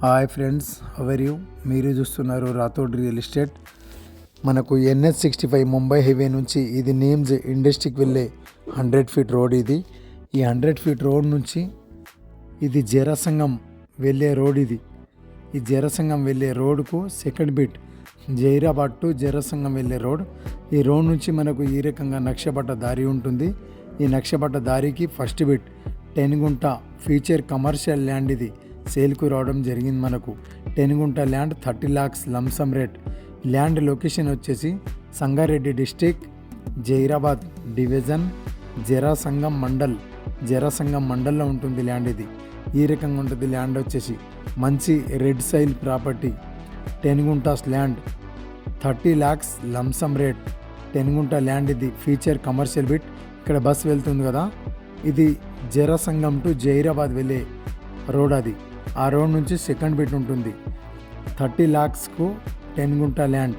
Hi friends, how are you. మీరు చూస్తున్నారు Rathod real estate. మనకు NH65 ముంబై హైవే నుంచి ఇది నేమ్స్ ఇండస్ట్రీకి వెళ్ళే 100 ఫీట్ రోడ్. ఈ 100 ఫీట్ రోడ్ నుంచి ఇది జరసంగం వెళ్ళే రోడ్. ఈ జరసంగం వెళ్ళే రోడ్కు సెకండ్ బిట్ జైరాబాద్ టు జరసంగం వెళ్ళే రోడ్. ఈ రోడ్ నుంచి మనకు ఈ రకంగా నక్షపట్ట దారి ఉంటుంది. ఈ నక్షపట్ట దారికి ఫస్ట్ బిట్ 10 గుంట ఫ్యూచర్ కమర్షియల్ ల్యాండ్ ఇది సేల్కు రావడం జరిగింది. మనకు 10 గుంట land 30 lakhs lump sum rate. Land location వచ్చేసి సంగారెడ్డి డిస్టిక్, జైరాబాద్ డివిజన్, జరాసంగం మండల్లో ఉంటుంది ల్యాండ్. ఇది ఈ రకంగా ఉంటుంది ల్యాండ్ వచ్చేసి. మంచి red సైల్ property. 10 guntas land 30 lakhs lump sum rate. 10 గుంట ల్యాండ్ ఇది ఫ్యూచర్ కమర్షియల్ బిట్. ఇక్కడ బస్ వెళ్తుంది కదా, ఇది జరసంగం టు జైరాబాద్ వెళ్ళే రోడ్. ఆ రోడ్ నుంచి సెకండ్ బిట్ ఉంటుంది. 30 lakhsకు 10 గుంట ల్యాండ్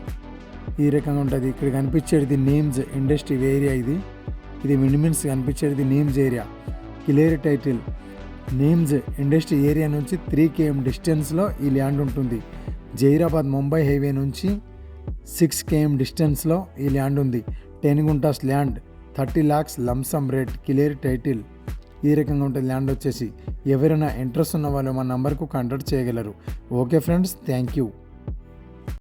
ఈ రకంగా ఉంటుంది. ఇక్కడ కనిపించేది నేమ్స్ ఇండస్ట్రీ ఏరియా. ఇది మినిమిన్స్ కనిపించేది names area. Clear title. Names industry area నుంచి 3 km డిస్టెన్స్లో ఈ ల్యాండ్ ఉంటుంది. జైరాబాద్ ముంబై హైవే నుంచి 6 km డిస్టెన్స్లో ఈ ల్యాండ్ ఉంది. 10 guntas land 30 lakhs lump sum rate, clear title. ఈ రకంగా ఉంటుంది ల్యాండ్ వచ్చేసి. ఎవరైనా ఇంట్రెస్ట్ ఉన్న వాళ్ళు మా నంబర్కు కాంటాక్ట్ చేయగలరు. Okay friends, thank you.